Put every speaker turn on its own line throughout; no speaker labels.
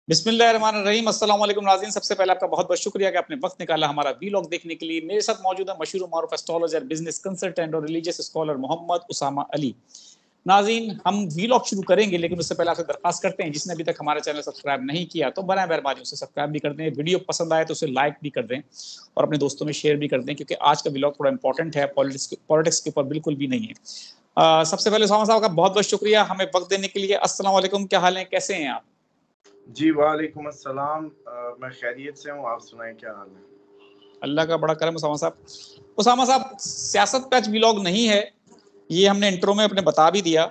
बिस्मिल्लाहिर्रहमानिर्रहीम। अस्सलाम वालेकुम नाज़रीन, सबसे पहले आपका बहुत बहुत शुक्रिया कि आपने वक्त निकाला हमारा वीलॉग देखने के लिए। मेरे साथ मौजूद है मशहूर मारूफ एस्ट्रोलॉजर, बिजनेस कंसल्टेंट और रिलीजियस स्कॉलर मोहम्मद उसामा अली। नाज़रीन, हम वीलॉग शुरू करेंगे लेकिन उससे पहले आपसे दरखास्त करते हैं, जिसने अभी तक हमारा चैनल सब्सक्राइब नहीं किया तो बनाए मेहरबानी उसे सब्सक्राइब भी कर दें, वीडियो पसंद आए तो उसे लाइक भी कर दें और अपने दोस्तों में शेयर भी कर दें, क्योंकि आज का वीलॉग थोड़ा इंपॉर्टेंट है, पॉलिटिक्स के ऊपर बिल्कुल भी नहीं है। सबसे पहले उसामा साहब का बहुत बहुत शुक्रिया हमें वक्त देने के लिए। अस्सलाम वालेकुम, क्या हाल है, कैसे हैं आप?
जी वालेकुम अस्सलाम। मैं खैरियत से हूँ, आप सुनाएं क्या हाल है?
अल्लाह का बड़ा करम। उसामा साहब, सियासत पे आज व्लॉग नहीं है, ये हमने इंट्रो में अपने बता भी दिया।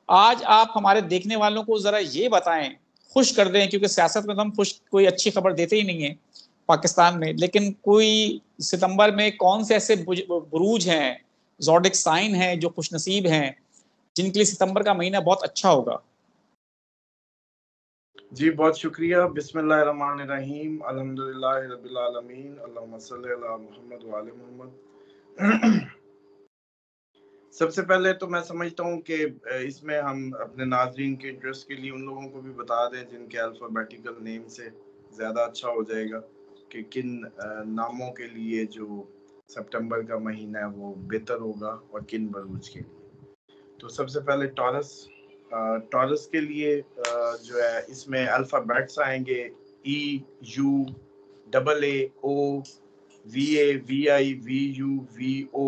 आज आप हमारे देखने वालों को जरा ये बताएं, खुश कर दें, क्योंकि सियासत में तो हम खुश कोई अच्छी खबर देते ही नहीं है पाकिस्तान में, लेकिन कोई सितंबर में कौन से ऐसे बुरूज हैं, ज़ोडिक साइन हैं जो खुशनसीब हैं, जिनके लिए सितंबर का महीना बहुत अच्छा होगा?
जी बहुत शुक्रिया। बिस्मिल्लाहिर्रहमानिर्रहीम, अल्हम्दुलिल्लाहि रब्बिल आलमीन, अल्लाहुम्मा सल्लि अला मुहम्मद व आले मुहम्मद। सबसे पहले तो मैं समझता हूँ कि इसमें हम अपने नाजरीन के इंटरेस्ट के लिए उन लोगों को भी बता दें जिनके अल्फ़ाबेटिकल नेम से ज़्यादा अच्छा हो जाएगा कि किन नामों के लिए जो सितंबर का महीना है वो बेहतर होगा और किन बरूज के लिए। तो सबसे पहले टॉरस के लिए जो है इसमें अल्फ़ाबेट्स आएंगे EUAAO VA VI VU VO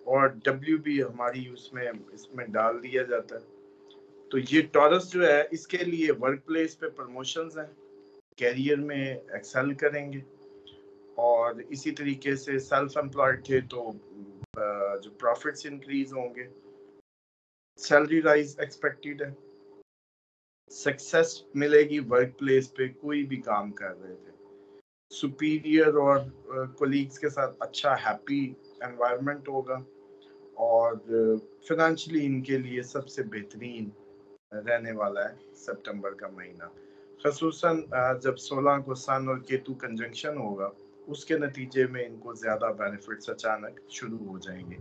और W भी हमारी इसमें डाल दिया जाता है। तो ये टॉरस जो है इसके लिए वर्क प्लेस पे प्रमोशंस हैं, कैरियर में एक्सेल करेंगे और इसी तरीके से सेल्फ एम्प्लॉयड थे तो जो प्रॉफिट्स इंक्रीज होंगे, सैलरी राइज एक्सपेक्टेड है, सक्सेस मिलेगी वर्क प्लेस पे, कोई भी काम कर रहे थे, सुपीरियर और कोलीग्स के साथ अच्छा हैप्पी एनवायरनमेंट होगा और फिनेंशियली इनके लिए सबसे बेहतरीन रहने वाला है सितंबर का महीना। खसूसन जब 16 को सन और केतु कंजंक्शन होगा उसके नतीजे में इनको ज़्यादा बेनिफिट्स अचानक शुरू हो जाएंगे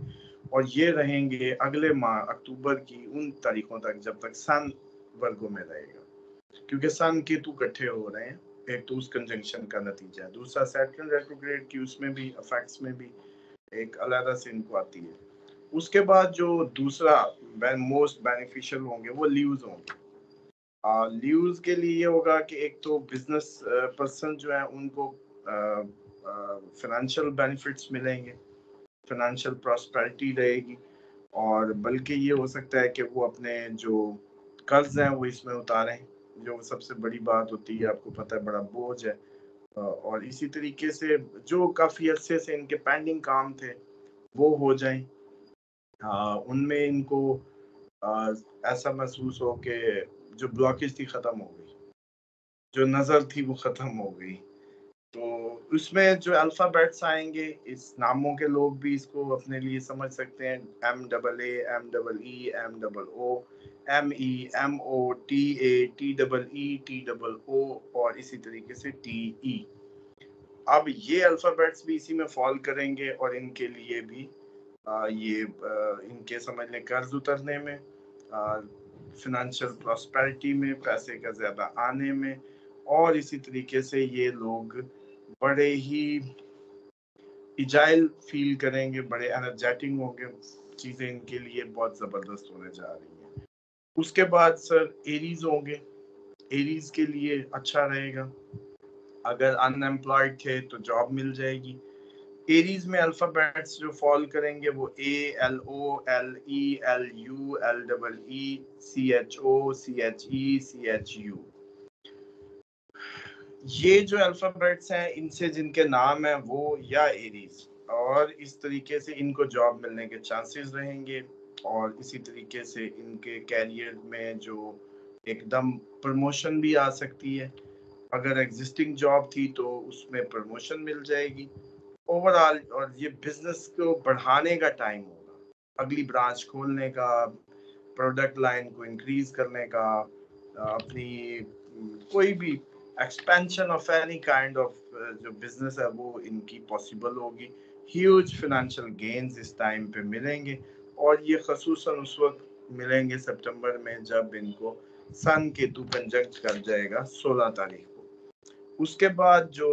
और ये रहेंगे अगले माह अक्टूबर की उन तारीखों तक जब तक सन वर्गों में रहेगा, क्योंकि सन केतु इकट्ठे हो रहे हैं। एक तो उस कंजंक्शन का नतीजा है, दूसरा सैटर्न रेट्रोग्रेड की उसमें भी इफेक्ट्स में भी एक अलग से इनको आती है। उसके बाद जो दूसरा मोस्ट बेनिफिशियल होंगे वो लीव्स होंगे। लीव्स के लिए ये होगा कि एक तो बिजनेस पर्सन जो है उनको फाइनेंशियल बेनिफिट्स मिलेंगे, फाइनेंशियल प्रॉस्पेरिटी रहेगी और बल्कि ये हो सकता है कि वो अपने जो कर्ज हैं वो इसमें उतारें, जो सबसे बड़ी बात होती है, आपको पता है बड़ा बोझ है। और इसी तरीके से जो काफ़ी अरसे से इनके पेंडिंग काम थे वो हो जाएं, उनमें इनको ऐसा महसूस हो कि जो ब्लॉकेज थी ख़त्म हो गई, जो नज़र थी वो ख़त्म हो गई। तो उसमें जो अल्फ़ाबेट्स आएंगे, इस नामों के लोग भी इसको अपने लिए समझ सकते हैं, MAA MEE MOO ME MO TA TEE TOO और इसी तरीके से TE। अब ये अल्फ़ाबेट्स भी इसी में फॉल करेंगे और इनके लिए भी इनके समझ लें कर्ज उतरने में, फिनेंशियल प्रॉस्पेरिटी में, पैसे का ज़्यादा आने में और इसी तरीके से ये लोग बड़े ही इजाइल फील करेंगे, बड़े एनर्जेटिक होंगे, चीज़ें इनके लिए बहुत ज़बरदस्त होने जा रही हैं। उसके बाद सर एरीज होंगे, एरीज के लिए अच्छा रहेगा, अगर अनएम्प्लॉयड थे तो जॉब मिल जाएगी। एरीज में अल्फ़ाबेट्स जो फॉल करेंगे वो ALOLELULECHO CHE CHU। ये जो अल्फ़ाबेट्स हैं इनसे जिनके नाम हैं वो या एरीज, और इस तरीके से इनको जॉब मिलने के चांसेस रहेंगे और इसी तरीके से इनके कैरियर में जो एकदम प्रमोशन भी आ सकती है। अगर एग्जिस्टिंग जॉब थी तो उसमें प्रमोशन मिल जाएगी ओवरऑल, और ये बिजनेस को बढ़ाने का टाइम होगा, अगली ब्रांच खोलने का, प्रोडक्ट लाइन को इंक्रीज करने का, अपनी कोई भी expansion of any kind of जो बिजनेस है वो इनकी पॉसिबल होगी। ह्यूज फाइनेंशियल गेन्स इस टाइम पे मिलेंगे और ये खसूसन उस वक्त मिलेंगे सितंबर में जब इनको सन केतु कंजक्ट कर जाएगा 16 तारीख को। उसके बाद जो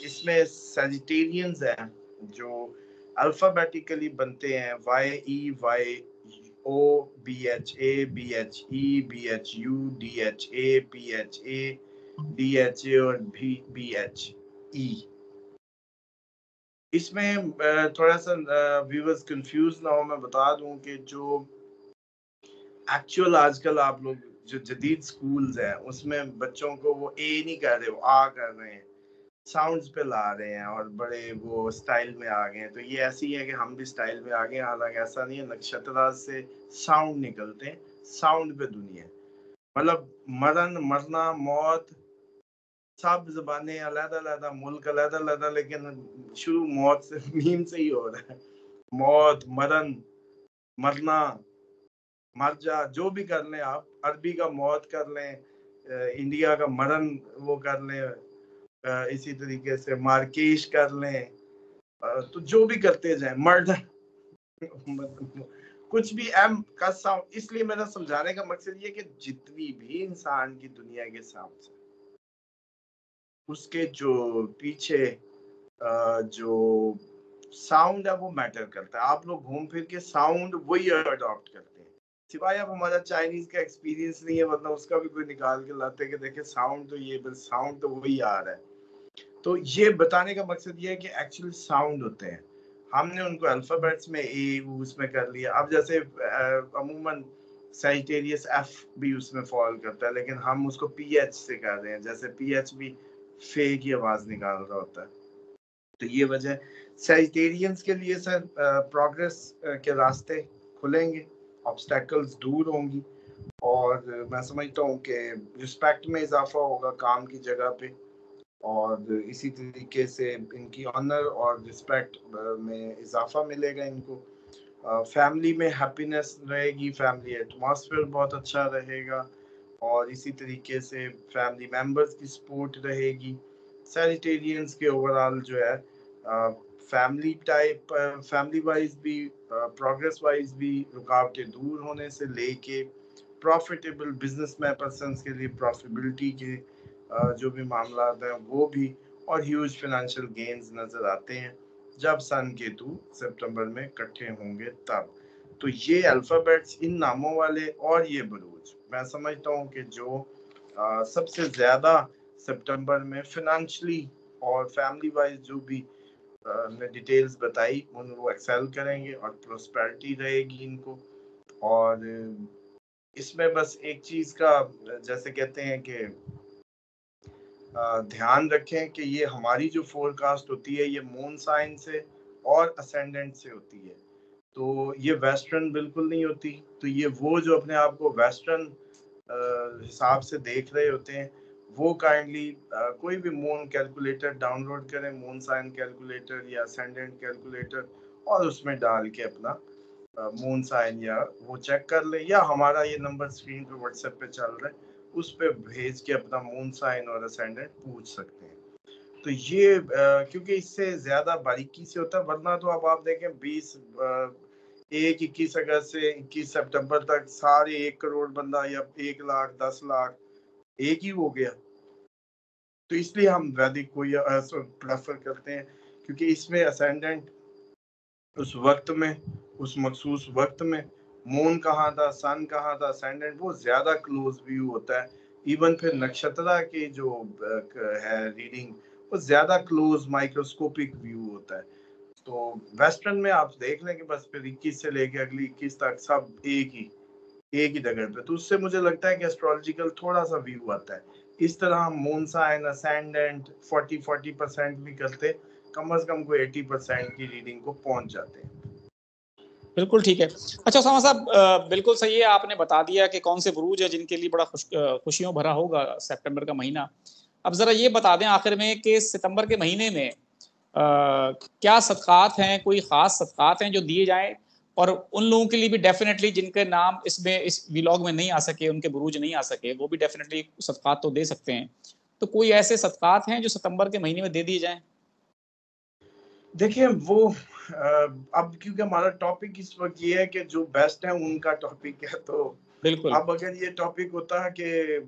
इसमें सजिटेरियंस हैं जो अल्फाबेटिकली बनते हैं YEYO BHA BHE BHU DHA PHA DHA और BHE। इसमें थोड़ा सा व्यूअर्स कंफ्यूज ना हो, मैं बता दूं कि जो एक्चुअल आजकल आप लोग जो जदीद स्कूल्स हैं उसमें बच्चों को वो ए नहीं कर रहे, वो आ कर रहे हैं, साउंड्स पे ला रहे हैं और बड़े वो स्टाइल में आ गए हैं। तो ये ऐसी है कि हम भी स्टाइल में आ गए, हालांकि ऐसा नहीं है। नक्षत्र से साउंड निकलते हैं, साउंड पे दुनिया, मतलब मरण मरना मौत सब जबानें अलग-अलग, मुल्क अलग-अलग, लेकिन शुरू मौत से मीम से ही हो रहा है। मौत, मरण, मरना, मर जा, जो भी कर लें आप। अरबी का मौत कर लें, इंडिया का मरण वो कर लें, इसी तरीके से मार्केश कर लें, तो जो भी करते जाए, मर्डर कुछ भी एम का साउंड। इसलिए मेरा समझाने का मकसद ये कि जितनी भी इंसान की दुनिया के साथ उसके जो पीछे जो साउंड है वो मैटर करता है। आप लोग घूम फिर के साउंड वही अडॉप्ट करते हैं, सिवाय अब हमारा चाइनीज का एक्सपीरियंस नहीं है, वरना उसका भी कोई निकाल के लाते कि देखे साउंड तो ये, बस साउंड तो वही आ रहा है। तो ये बताने का मकसद ये है कि एक्चुअल साउंड होते हैं, हमने उनको अल्फाबेट्स में ए उसमें कर लिया। अब जैसे अमूमन सैजिटेरियस एफ भी उसमें फॉल करता है, लेकिन हम उसको PH से कर रहे हैं, जैसे PH भी फे की आवाज निकाल रहा होता है। तो ये वजह, सैजिटेरियंस के लिए सर प्रोग्रेस के रास्ते खुलेंगे, ऑब्स्टेकल्स दूर होंगी, और मैं समझता हूँ कि रिस्पेक्ट में इजाफा होगा काम की जगह पे, और इसी तरीके से इनकी ऑनर और रिस्पेक्ट में इजाफा मिलेगा इनको। फैमिली में हैप्पीनेस रहेगी, फैमिली एटमॉस्फेयर बहुत अच्छा रहेगा, और इसी तरीके से फैमिली मेंबर्स की सपोर्ट रहेगी। सैजिटेरियंस के ओवरऑल जो है फैमिली टाइप, फैमिली वाइज भी, प्रोग्रेस वाइज भी रुकावटें दूर होने से लेके प्रॉफिटेबल बिजनेस में पर्सन्स के लिए प्रॉफिटेबिलिटी के जो भी मामला हैं वो भी, और ह्यूज फाइनेंशियल गेन्स नजर आते हैं जब सन केतु सितंबर में इकट्ठे होंगे तब। तो ये अल्फाबेट्स, इन नामों वाले और ये बुरूज, मैं समझता हूँ कि जो सबसे ज्यादा सितंबर में फाइनेंशियली और फैमिली वाइज जो भी ने डिटेल्स बताई उन वो एक्सेल करेंगे और प्रोस्पेरिटी रहेगी इनको। और इसमें बस एक चीज का जैसे कहते हैं कि ध्यान रखें कि ये हमारी जो फोरकास्ट होती है ये मून साइन से और असेंडेंट से होती है, तो ये वेस्टर्न बिल्कुल नहीं होती। तो ये वो जो अपने आप को वेस्टर्न हिसाब से देख रहे होते हैं वो काइंडली कोई भी मून कैलकुलेटर डाउनलोड करें, मून साइन कैलकुलेटर या असेंडेंट कैलकुलेटर, और उसमें डाल के अपना मून साइन या वो चेक कर ले, या हमारा ये नंबर स्क्रीन पे व्हाट्सएप पे चल रहा है उस पे भेज के अपना मून साइन और असेंडेंट पूछ सकते हैं। तो ये क्योंकि इससे ज्यादा बारीकी से होता है, वरना तो अब आप देखें 21 अगस्त से 21 सितंबर तक सारे 1 करोड़ बंदा या 1 लाख 10 लाख एक ही हो गया। तो इसलिए हम वैदिक को प्रेफर करते हैं, क्योंकि इसमें असेंडेंट उस वक्त में, उस मखसूस वक्त में मून कहाँ था, सन कहाँ था, असेंडेंट, वो ज्यादा क्लोज व्यू होता है। इवन फिर नक्षत्र के जो है रीडिंग, वो ज्यादा क्लोज माइक्रोस्कोपिक व्यू होता है। तो वेस्टर्न में आप देख लें कि बस फिर 21 से लेके अगली 21 तक सब एक ही जगह पे, तो उससे मुझे लगता है कि एस्ट्रोलॉजिकल थोड़ा सा व्यू आता है। इस तरह हम मून साइन असेंडेंट 40% भी करते, कम से कम कोई 80% की रीडिंग को पहुंच जाते हैं।
बिल्कुल ठीक है। अच्छा उसामा साहब, बिल्कुल सही है, आपने बता दिया कि कौन से बुरूज है जिनके लिए बड़ा खुशियों भरा होगा सितंबर का महीना। अब जरा ये बता दें आखिर में कि सितंबर के महीने में क्या सदकात हैं, कोई खास सदकात हैं जो दिए जाएं, और उन लोगों के लिए भी डेफिनेटली जिनके नाम इसमें इस व्लॉग में नहीं आ सके, उनके बुरूज नहीं आ सके, वो भी डेफिनेटली सदकात तो दे सकते हैं। तो कोई ऐसे सदकात हैं जो सितंबर के महीने में दे दिए जाएं?
देखिए वो अब क्योंकि हमारा टॉपिक इस वक्त ये है कि जो बेस्ट है उनका टॉपिक है, तो
बिल्कुल
अब अगर ये टॉपिक होता है कि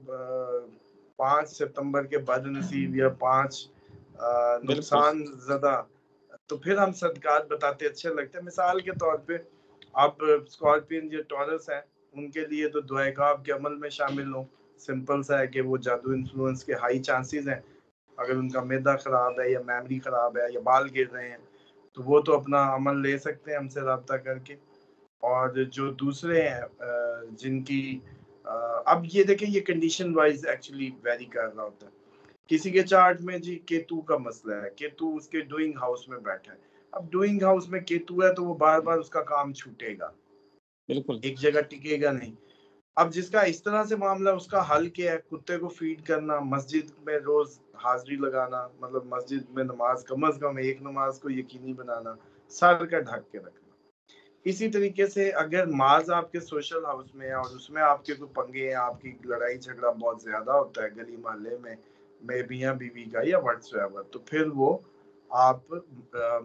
5 सितंबर के बदनसीब या 5
बिल्कुल
नुकसान ज़्यादा, तो फिर हम सदकात बताते अच्छे लगते हैं। मिसाल के तौर पे आप स्कॉर्पियन या टॉरस हैं, उनके लिए तो दुआए काब के अमल में शामिल हो। सिंपल सा है कि वो जादू इन्फ्लुएंस के हाई चांसेस हैं। अगर उनका मैदा खराब है या मेमोरी खराब है या बाल गिर रहे हैं, तो वो तो अपना अमल ले सकते हैं हमसे रब्ता करके। और जो दूसरे हैं जिनकी अब ये देखें, ये कंडीशन वाइज एक्चुअली वेरी कर रहा होता है। किसी के चार्ट में जी केतु का मसला है, केतु उसके डूइंग हाउस में बैठा है। अब डूइंग हाउस में केतु है तो वो बार बार उसका काम छूटेगा,
बिल्कुल
एक जगह टिकेगा नहीं। अब जिसका इस तरह से मामला, उसका हल क्या है? कुत्ते को फीड करना, मस्जिद में रोज हाजिरी लगाना, मतलब मस्जिद में नमाज कम अज कम एक नमाज को यकीनी बनाना, सर का ढक के रखना। इसी तरीके से अगर मार्स आपके सोशल हाउस में है और उसमें आपके कोई पंगे हैं, आपकी लड़ाई झगड़ा बहुत ज्यादा होता है गली मोहल्ले में मियां बीवी का या व्हाट्सएवर, तो फिर वो आप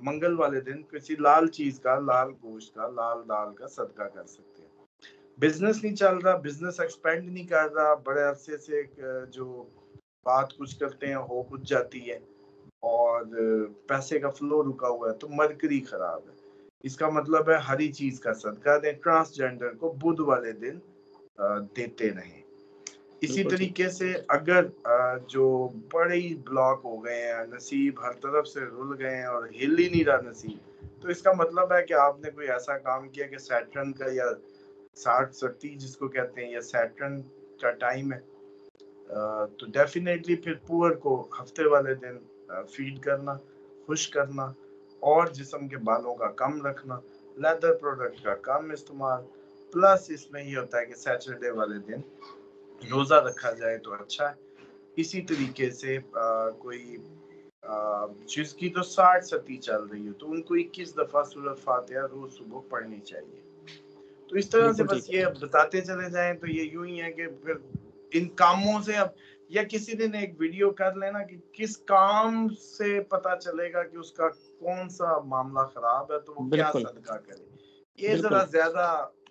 मंगल वाले दिन किसी लाल चीज का, लाल गोश्त का, लाल दाल का सदका कर सकते हैं। बिजनेस नहीं चल रहा, बिजनेस एक्सपेंड नहीं कर रहा, बड़े अरसे से जो बात कुछ करते हैं हो कुछ जाती है और पैसे का फ्लो रुका हुआ है, तो मरकरी खराब है। इसका मतलब है हरी चीज का सदका दें। ट्रांसजेंडर को बुध वाले दिन देते रहें। इसी
बिल्कुल ठीक
तरीके से अगर जो बड़े ही ब्लॉक हो गए हैं, नसीब हर तरफ से रुल गए हैं और हिल ही नहीं रहा नसीब, तो इसका मतलब है कि आपने कोई ऐसा काम किया कि सैटर्न का या 60-30 जिसको कहते हैं या सैटर्न का टाइम है। तो डेफिनेटली फिर पुअर को हफ्ते वाले दिन फीड करना, खुश करना और जिस्म के बालों का कम रखना, लेदर प्रोडक्ट का कम इस्तेमाल। प्लस इसमें ये होता है कि सैटरडे वाले दिन रोज़ा रखा जाए तो अच्छा है। इसी तरीके से कोई जिसकी तो 60 सती चल रही है तो उनको 21 दफ़ा सूरत फातिहा रोज सुबह पढ़नी चाहिए। तो इस तरह से
बिल्कुल
बस
ठीक है।
ये बताते चले जाएं तो ये यूं ही है कि फिर इन कामों से अब, या किसी दिन एक वीडियो कर लेना कि किस काम से पता चलेगा कि उसका कौन सा मामला खराब है, तो वो क्या
बिल्कुल
सदका करे, ये जरा
बिल्कुल
ज्यादा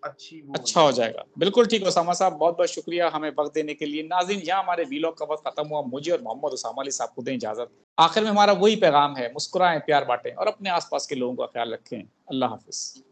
अच्छी वो हो
अच्छा हो
जाएगी।
जाएगा। बिल्कुल ठीक उसामा साहब, बहुत बहुत शुक्रिया हमें वक्त देने के लिए। नाज़रीन, यहाँ हमारे वीलॉग का वक्त खत्म हुआ। मुझे और मोहम्मद उसामा अली साहब को दें इजाजत। आखिर में हमारा वही पैगाम है, मुस्कुराएं, प्यार बांटें और अपने आसपास के लोगों का ख्याल रखें। अल्लाह हाफिज।